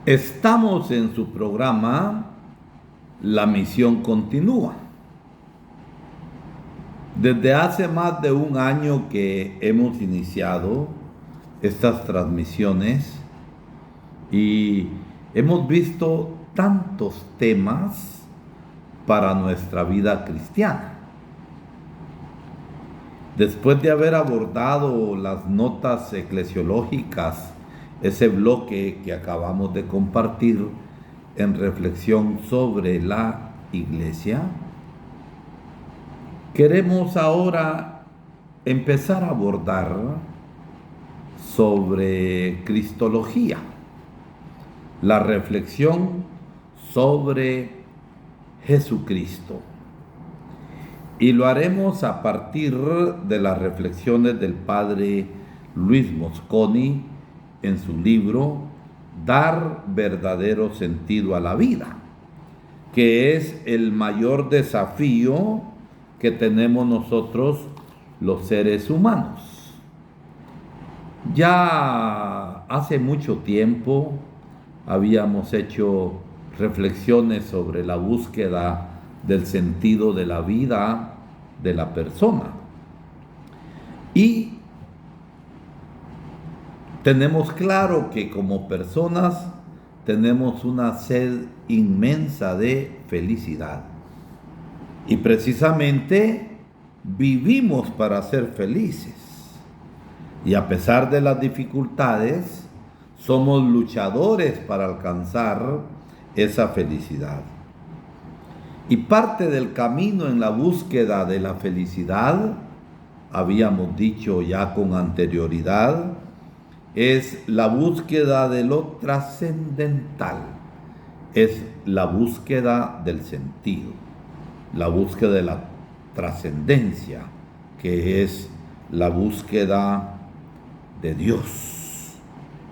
Estamos en su programa La Misión Continúa. Desde hace más de un año que hemos iniciado estas transmisiones y hemos visto tantos temas para nuestra vida cristiana. Después de haber abordado las notas eclesiológicas, ese bloque que acabamos de compartir en reflexión sobre la iglesia, queremos ahora empezar a abordar sobre Cristología, la reflexión sobre Jesucristo. Y lo haremos a partir de las reflexiones del padre Luis Mosconi en su libro Dar verdadero sentido a la vida, que es el mayor desafío que tenemos nosotros los seres humanos. Ya hace mucho tiempo habíamos hecho reflexiones sobre la búsqueda del sentido de la vida de la persona. Y tenemos claro que como personas tenemos una sed inmensa de felicidad. Y precisamente vivimos para ser felices. Y a pesar de las dificultades, somos luchadores para alcanzar esa felicidad. Y parte del camino en la búsqueda de la felicidad, habíamos dicho ya con anterioridad, es la búsqueda de lo trascendental, es la búsqueda del sentido, la búsqueda de la trascendencia, que es la búsqueda de Dios.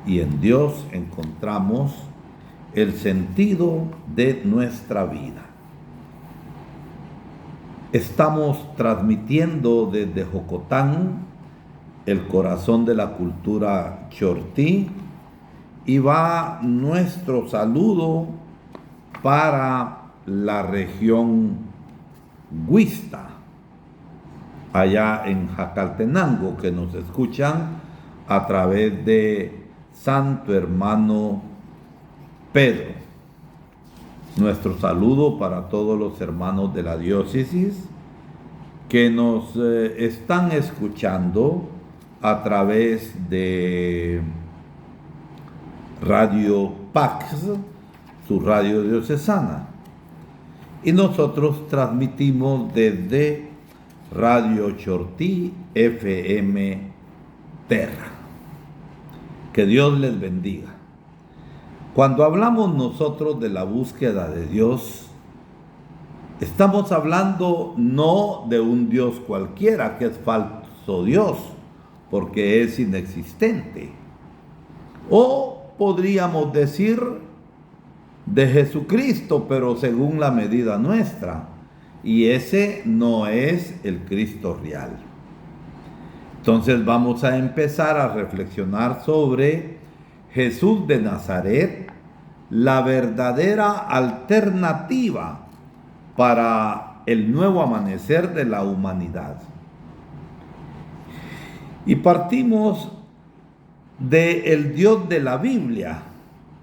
Y en Dios encontramos el sentido de nuestra vida. Estamos transmitiendo desde Jocotán, el corazón de la cultura chortí, y va nuestro saludo para la región Huista, allá en Jacaltenango, que nos escuchan a través de Santo Hermano Pedro. Nuestro saludo para todos los hermanos de la diócesis que nos están escuchando a través de Radio Pax, su radio diocesana. Y nosotros transmitimos desde Radio Chortí FM Terra. Que Dios les bendiga. Cuando hablamos nosotros de la búsqueda de Dios, estamos hablando no de un Dios cualquiera, que es falso Dios, porque es inexistente. O podríamos decir de Jesucristo, pero según la medida nuestra. Y ese no es el Cristo real. Entonces vamos a empezar a reflexionar sobre Jesús de Nazaret, la verdadera alternativa para el nuevo amanecer de la humanidad. Y partimos del Dios de la Biblia.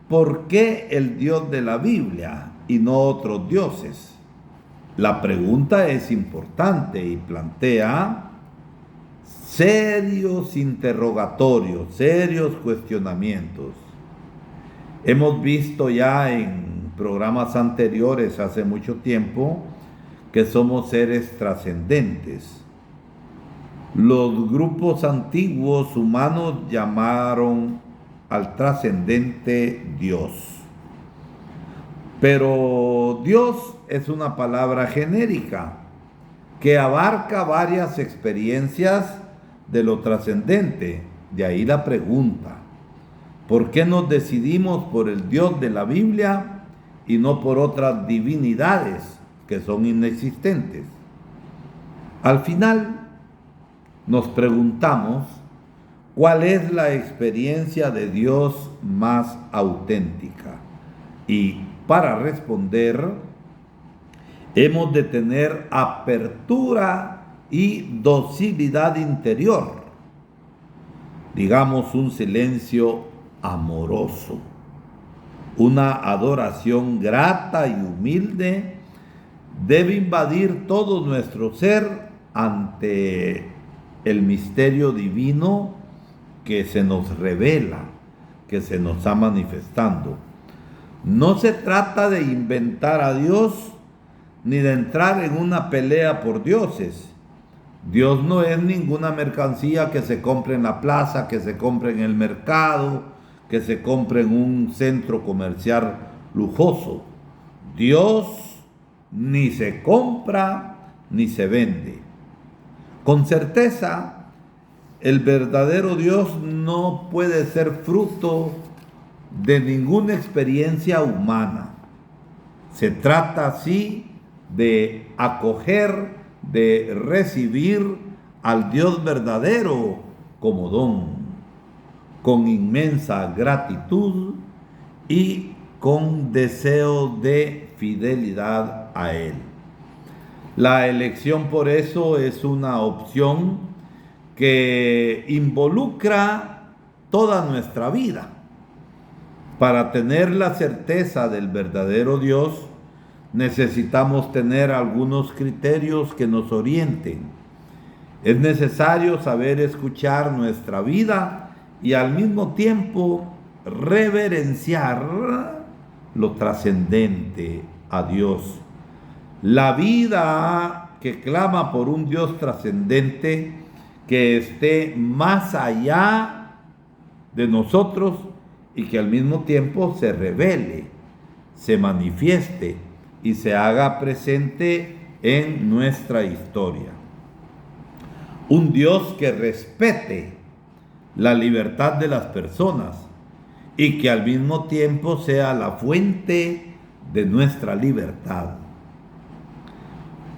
¿Por qué el Dios de la Biblia y no otros dioses? La pregunta es importante y plantea serios interrogatorios, serios cuestionamientos. Hemos visto ya en programas anteriores, hace mucho tiempo, que somos seres trascendentes. Los grupos antiguos humanos llamaron al trascendente Dios. Pero Dios es una palabra genérica que abarca varias experiencias de lo trascendente. De ahí la pregunta: ¿por qué nos decidimos por el Dios de la Biblia y no por otras divinidades que son inexistentes? Al final nos preguntamos ¿Cuál es la experiencia de Dios más auténtica? Y para responder, hemos de tener apertura y docilidad interior, digamos un silencio amoroso, una adoración grata y humilde debe invadir todo nuestro ser ante el misterio divino que se nos revela, que se nos está manifestando. No se trata de inventar a Dios ni de entrar en una pelea por dioses. Dios no es ninguna mercancía que se compre en la plaza, que se compre en el mercado, que se compre en un centro comercial lujoso. Dios ni se compra ni se vende. Con certeza, el verdadero Dios no puede ser fruto de ninguna experiencia humana. Se trata así de acoger, de recibir al Dios verdadero como don, con inmensa gratitud y con deseo de fidelidad a Él. La elección por eso es una opción que involucra toda nuestra vida. Para tener la certeza del verdadero Dios, necesitamos tener algunos criterios que nos orienten. Es necesario saber escuchar nuestra vida y al mismo tiempo reverenciar lo trascendente a Dios. La vida que clama por un Dios trascendente que esté más allá de nosotros y que al mismo tiempo se revele, se manifieste y se haga presente en nuestra historia. Un Dios que respete la libertad de las personas y que al mismo tiempo sea la fuente de nuestra libertad.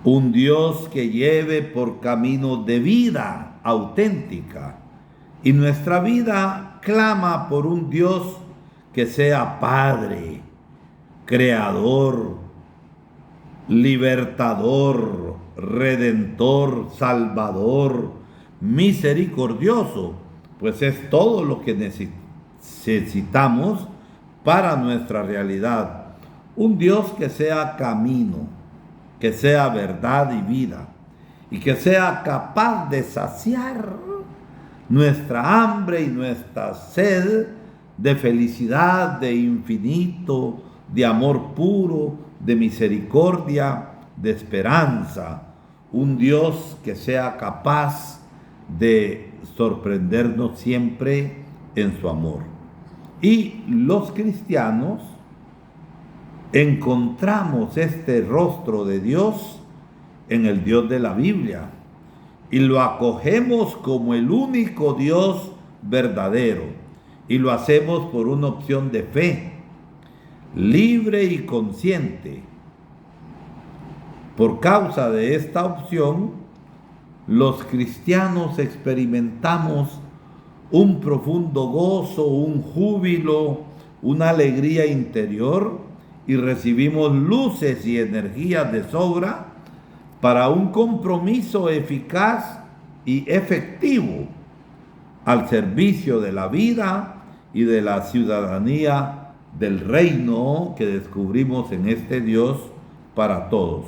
Un Dios que lleve por camino de vida auténtica, y nuestra vida clama por un Dios que sea Padre, Creador, Libertador, Redentor, Salvador, misericordioso, pues es todo lo que necesitamos para nuestra realidad. Un Dios que sea camino, que sea verdad y vida, y que sea capaz de saciar nuestra hambre y nuestra sed de felicidad, de infinito, de amor puro, de misericordia, de esperanza. Un Dios que sea capaz de sorprendernos siempre en su amor. Y los cristianos encontramos este rostro de Dios en el Dios de la Biblia y lo acogemos como el único Dios verdadero y lo hacemos por una opción de fe libre y consciente. Por causa de esta opción, los cristianos experimentamos un profundo gozo, un júbilo, una alegría interior y recibimos luces y energías de sobra para un compromiso eficaz y efectivo al servicio de la vida y de la ciudadanía del reino que descubrimos en este Dios para todos.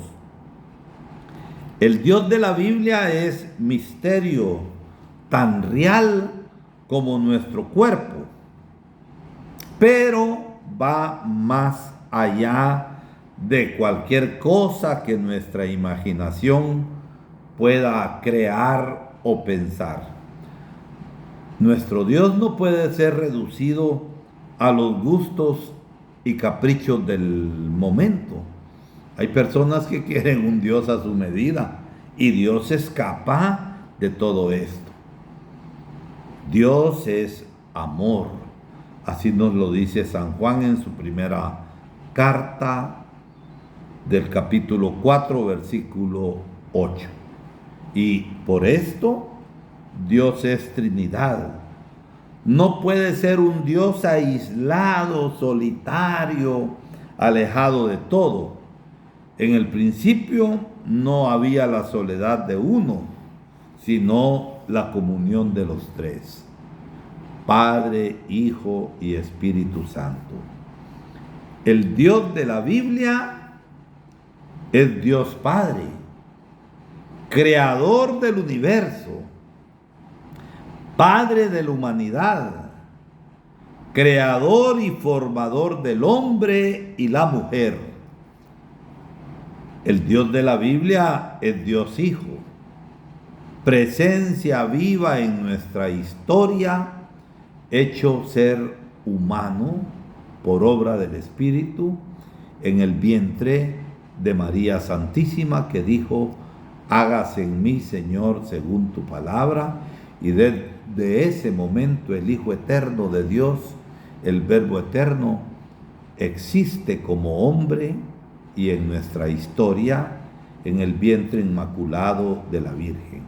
El Dios de la Biblia es misterio tan real como nuestro cuerpo, pero va más allá de cualquier cosa que nuestra imaginación pueda crear o pensar. Nuestro Dios no puede ser reducido a los gustos y caprichos del momento. Hay personas que quieren un Dios a su medida y Dios escapa de todo esto. Dios es amor. Así nos lo dice San Juan en su primera carta del capítulo 4, versículo 8. Y por esto Dios es Trinidad, No puede ser un Dios aislado, solitario, alejado de todo. En el principio no había la soledad de uno, sino la comunión de los tres: Padre, Hijo y Espíritu Santo. El Dios de la Biblia es Dios Padre, creador del universo, Padre de la humanidad, creador y formador del hombre y la mujer. El Dios de la Biblia es Dios Hijo, presencia viva en nuestra historia, hecho ser humano por obra del Espíritu en el vientre de María Santísima, que dijo: hágase en mí, Señor, según tu palabra. Y desde ese momento el Hijo eterno de Dios, el Verbo eterno, existe como hombre y en nuestra historia en el vientre inmaculado de la Virgen.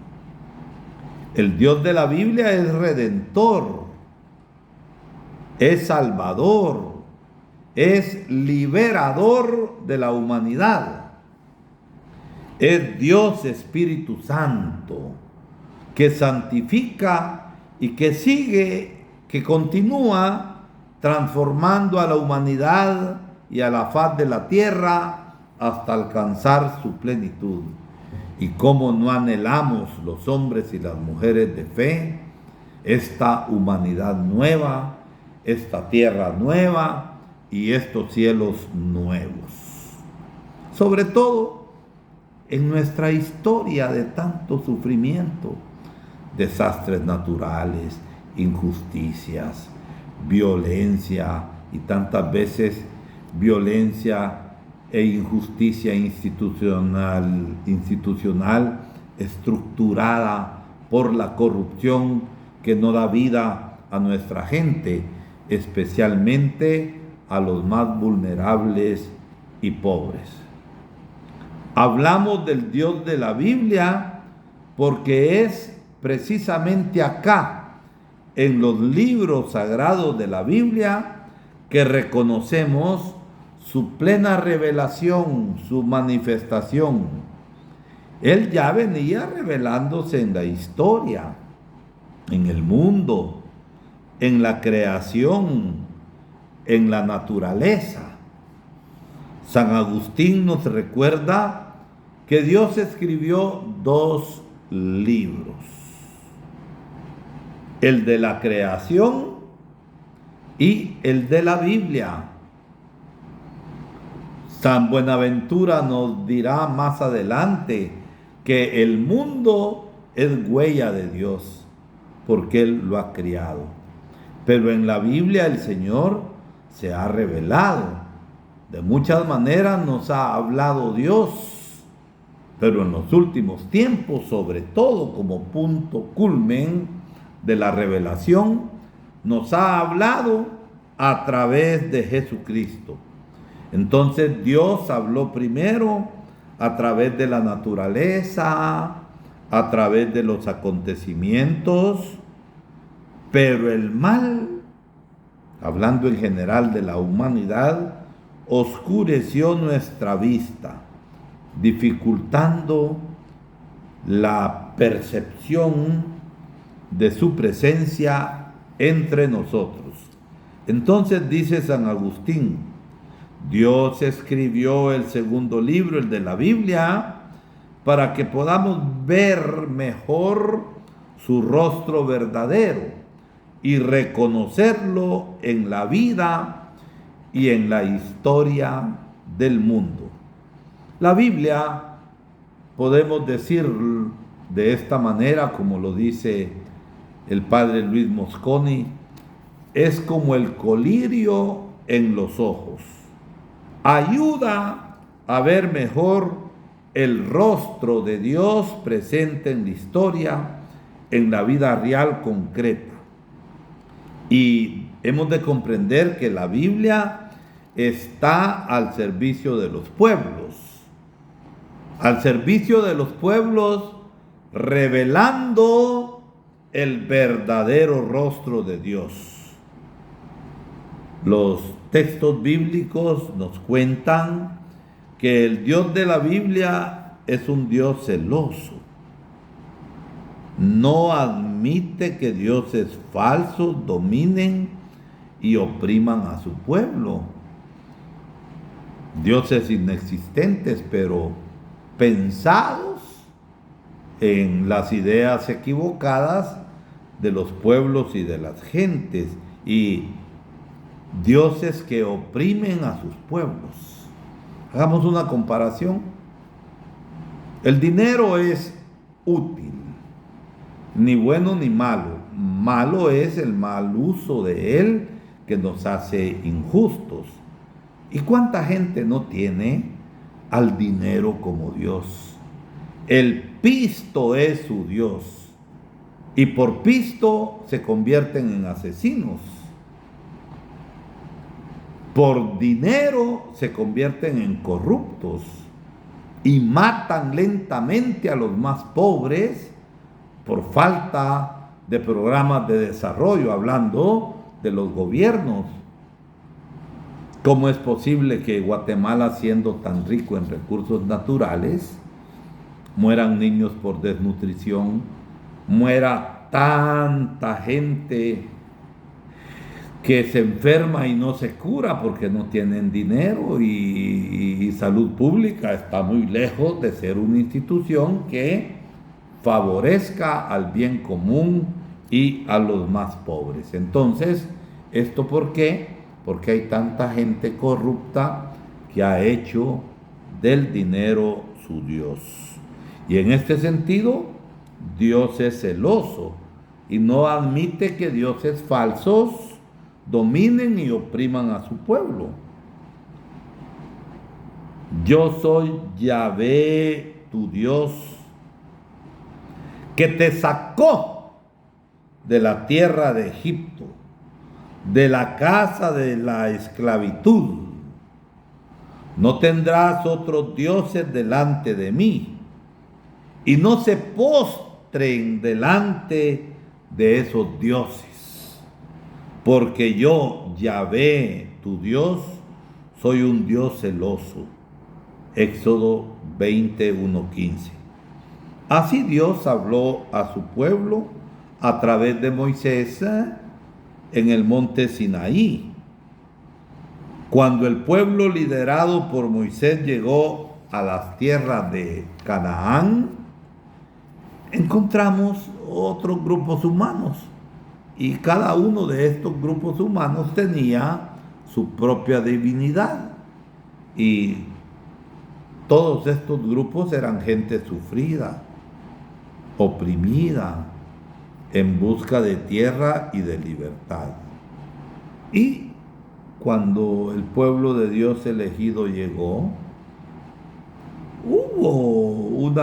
El Dios de la Biblia es redentor, es salvador, es liberador de la humanidad. Es Dios Espíritu Santo, que santifica y que sigue, que continúa transformando a la humanidad y a la faz de la tierra hasta alcanzar su plenitud. Y cómo no anhelamos los hombres y las mujeres de fe esta humanidad nueva, esta tierra nueva y estos cielos nuevos. Sobre todo en nuestra historia de tanto sufrimiento, desastres naturales, injusticias, violencia y tantas veces violencia e injusticia institucional estructurada por la corrupción que no da vida a nuestra gente, especialmente a los más vulnerables y pobres. Hablamos del Dios de la Biblia porque es precisamente acá, en los libros sagrados de la Biblia, que reconocemos su plena revelación, su manifestación. Él ya venía revelándose en la historia, en el mundo, en la creación, en la naturaleza. San Agustín nos recuerda que Dios escribió 2 libros: el de la creación y el de la Biblia. San Buenaventura nos dirá más adelante que el mundo es huella de Dios, porque Él lo ha criado. Pero en la Biblia el Señor se ha revelado. De muchas maneras nos ha hablado Dios, pero en los últimos tiempos, sobre todo como punto culmen de la revelación, nos ha hablado a través de Jesucristo. Entonces Dios habló primero a través de la naturaleza, a través de los acontecimientos, pero el mal, hablando en general de la humanidad, oscureció nuestra vista, dificultando la percepción de su presencia entre nosotros. Entonces dice San Agustín: Dios escribió el 2.º libro, el de la Biblia, para que podamos ver mejor su rostro verdadero y reconocerlo en la vida y en la historia del mundo. La Biblia, podemos decir de esta manera, como lo dice el padre Luis Mosconi, es como el colirio en los ojos. Ayuda a ver mejor el rostro de Dios presente en la historia, en la vida real concreta. Y hemos de comprender que la Biblia está al servicio de los pueblos. Al servicio de los pueblos, revelando el verdadero rostro de Dios. Los textos bíblicos nos cuentan que el Dios de la Biblia es un Dios celoso. No admite que dioses falsos dominen y opriman a su pueblo. Dioses inexistentes, pero pensados en las ideas equivocadas de los pueblos y de las gentes, y dioses que oprimen a sus pueblos. Hagamos una comparación. El dinero es útil, ni bueno ni malo. Malo es el mal uso de él que nos hace injustos. ¿Y cuánta gente no tiene al dinero como Dios? El pisto es su Dios, y por pisto se convierten en asesinos. Por dinero se convierten en corruptos y matan lentamente a los más pobres por falta de programas de desarrollo, hablando de los gobiernos. ¿Cómo es posible que Guatemala, siendo tan rico en recursos naturales, mueran niños por desnutrición, muera tanta gente que se enferma y no se cura porque no tienen dinero, y salud pública está muy lejos de ser una institución que favorezca al bien común y a los más pobres? Entonces, ¿esto por qué? Porque hay tanta gente corrupta que ha hecho del dinero su Dios. Y en este sentido, Dios es celoso y no admite que dioses falsos dominen y opriman a su pueblo. Yo soy Yahvé, tu Dios, que te sacó de la tierra de Egipto, de la casa de la esclavitud. No tendrás otros dioses delante de mí, y no se postren delante de esos dioses, porque yo, Yahvé, tu Dios, soy un Dios celoso. Éxodo 21:15. Así Dios habló a su pueblo a través de Moisés en el monte Sinaí. Cuando el pueblo liderado por Moisés llegó a las tierras de Canaán, encontramos otros grupos humanos, y cada uno de estos grupos humanos tenía su propia divinidad, y todos estos grupos eran gente sufrida, oprimida, en busca de tierra y de libertad. Y cuando el pueblo de Dios elegido llegó, hubo un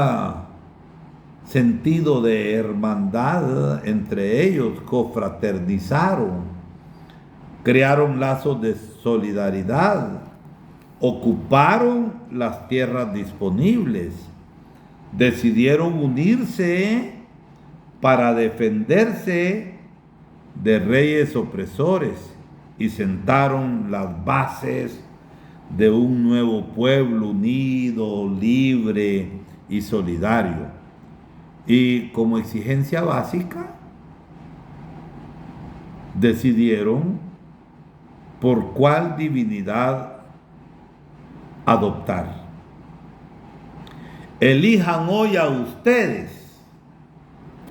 sentido de hermandad entre ellos, confraternizaron, crearon lazos de solidaridad, ocuparon las tierras disponibles, decidieron unirse para defenderse de reyes opresores, y sentaron las bases de un nuevo pueblo unido, libre y solidario. Y como exigencia básica, decidieron por cuál divinidad adoptar. Elijan hoy a ustedes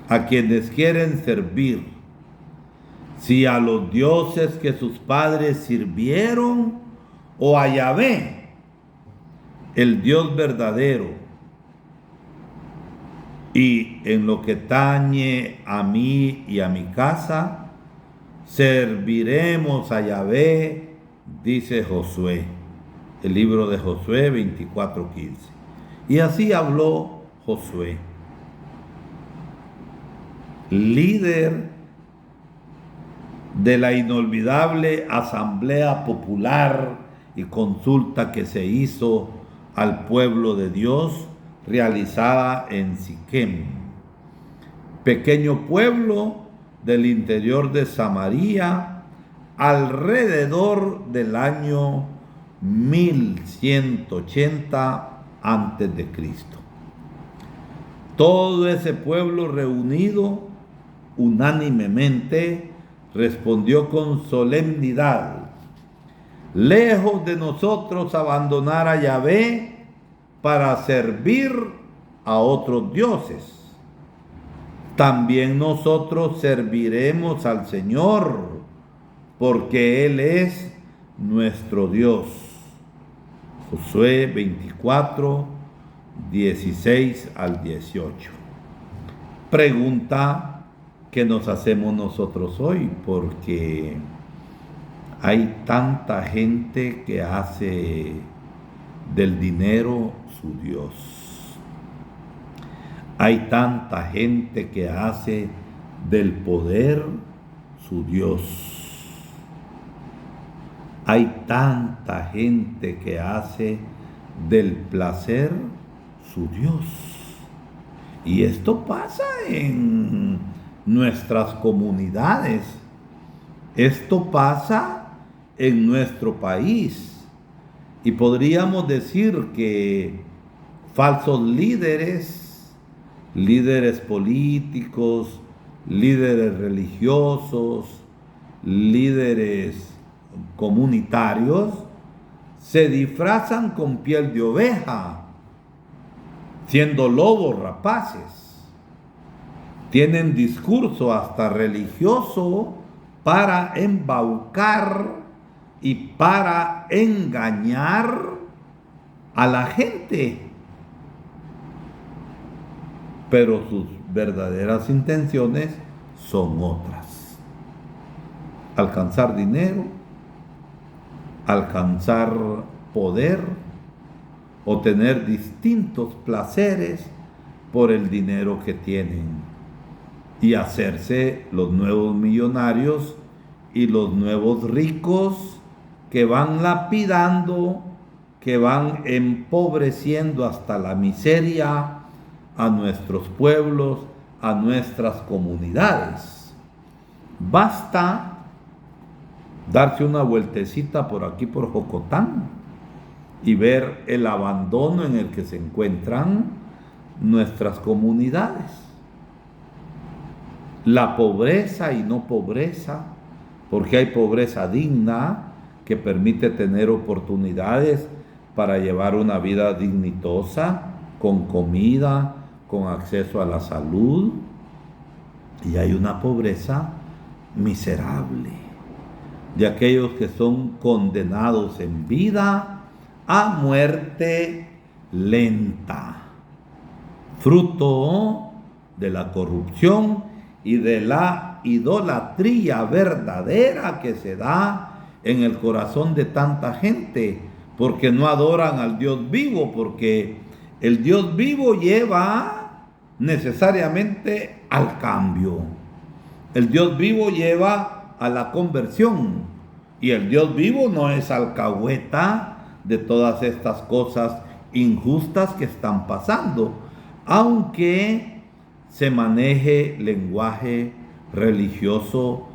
a quienes quieren servir, si a los dioses que sus padres sirvieron, o a Yahvé, el Dios verdadero. Y en lo que tañe a mí y a mi casa, serviremos a Yahvé, dice Josué. El libro de Josué 24:15. Y así habló Josué, líder de la inolvidable asamblea popular y consulta que se hizo al pueblo de Dios, realizada en Siquem. pequeño pueblo del interior de Samaria, alrededor del año 1180 antes de Cristo. Todo ese pueblo reunido unánimemente respondió con solemnidad: lejos de nosotros abandonar a Yahvé para servir a otros dioses. También nosotros serviremos al Señor, porque Él es nuestro Dios. Josué 24, 16 al 18. Pregunta que nos hacemos nosotros hoy, porque hay tanta gente que hace del dinero su Dios. Hay tanta gente que hace del poder su Dios. Hay tanta gente que hace del placer su Dios. Y esto pasa en nuestras comunidades. Esto pasa en nuestro país. Y podríamos decir que falsos líderes políticos, líderes religiosos, líderes comunitarios, se disfrazan con piel de oveja, siendo lobos rapaces. Tienen discurso hasta religioso para embaucar y para engañar a la gente. Pero sus verdaderas intenciones son otras: alcanzar dinero, alcanzar poder o tener distintos placeres por el dinero que tienen y hacerse los nuevos millonarios y los nuevos ricos que van lapidando, que van empobreciendo hasta la miseria a nuestros pueblos, a nuestras comunidades. Basta darse una vueltecita por aquí, por Jocotán, y ver el abandono en el que se encuentran nuestras comunidades. La pobreza y no pobreza, porque hay pobreza digna que permite tener oportunidades para llevar una vida dignitosa, con comida, con acceso a la salud. Y hay una pobreza miserable de aquellos que son condenados en vida a muerte lenta, fruto de la corrupción y de la idolatría verdadera que se da en el corazón de tanta gente, porque no adoran al Dios vivo, porque el Dios vivo lleva necesariamente al cambio. El Dios vivo lleva a la conversión, y el Dios vivo no es alcahueta de todas estas cosas injustas que están pasando, aunque se maneje lenguaje religioso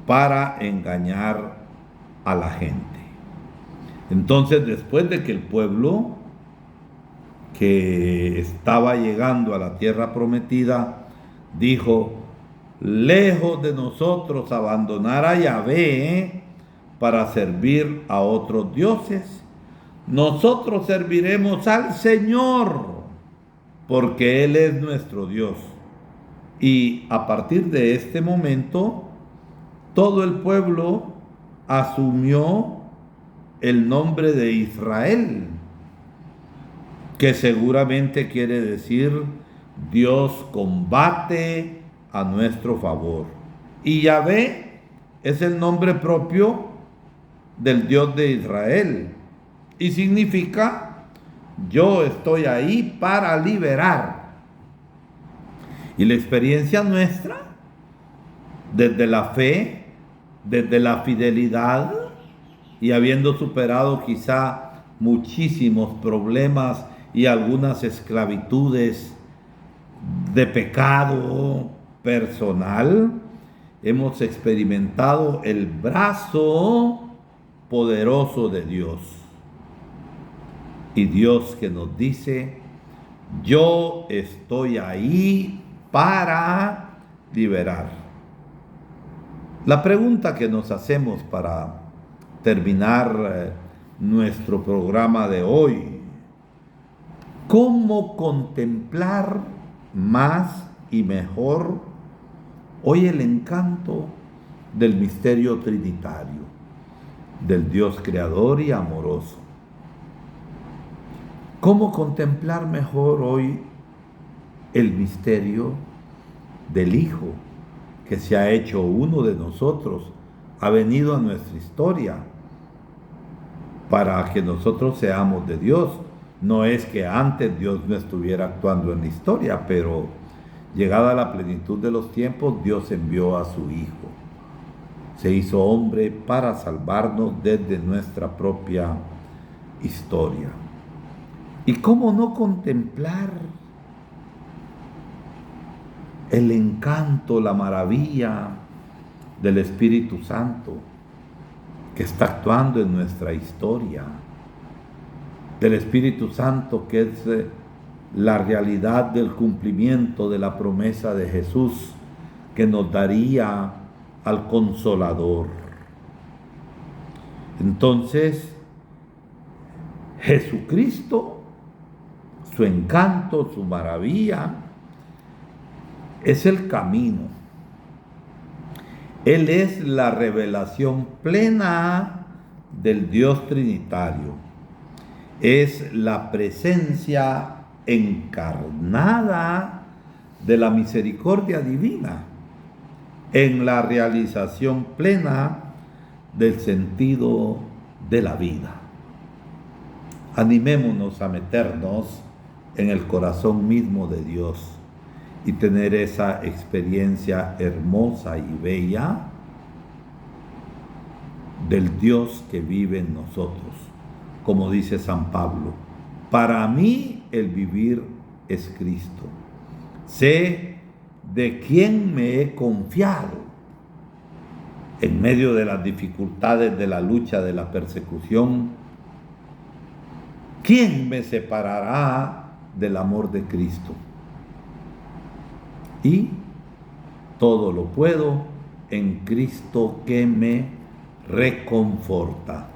para engañar a la gente. Entonces, después de que el pueblo que estaba llegando a la tierra prometida dijo: lejos de nosotros abandonar a Yahvé para servir a otros dioses, nosotros serviremos al Señor, porque Él es nuestro Dios. Y a partir de este momento, todo el pueblo asumió el nombre de Israel, que seguramente quiere decir Dios combate a nuestro favor. Y Yahvé es el nombre propio del Dios de Israel y significa: yo estoy ahí para liberar. Y la experiencia nuestra, desde la fe, desde la fidelidad, y habiendo superado quizá muchísimos problemas y algunas esclavitudes de pecado, personal hemos experimentado el brazo poderoso de Dios. Y Dios que nos dice: yo estoy ahí para liberar. La pregunta que nos hacemos para terminar nuestro programa de hoy: ¿cómo contemplar más y mejor hoy el encanto del misterio trinitario, del Dios creador y amoroso? ¿Cómo contemplar mejor hoy el misterio del Hijo que se ha hecho uno de nosotros, ha venido a nuestra historia para que nosotros seamos de Dios? No es que antes Dios no estuviera actuando en la historia, pero llegada la plenitud de los tiempos, Dios envió a su Hijo. Se hizo hombre para salvarnos desde nuestra propia historia. ¿Y cómo no contemplar el encanto, la maravilla del Espíritu Santo que está actuando en nuestra historia? Del Espíritu Santo que es la realidad del cumplimiento de la promesa de Jesús que nos daría al Consolador. Entonces, Jesucristo, su encanto, su maravilla, es el camino. Él es la revelación plena del Dios Trinitario. Es la presencia encarnada de la misericordia divina en la realización plena del sentido de la vida. Animémonos a meternos en el corazón mismo de Dios y tener esa experiencia hermosa y bella del Dios que vive en nosotros. Como dice San Pablo: para mí el vivir es Cristo. Sé de quién me he confiado en medio de las dificultades, de la lucha, de la persecución. ¿Quién me separará del amor de Cristo? Y todo lo puedo en Cristo que me reconforta.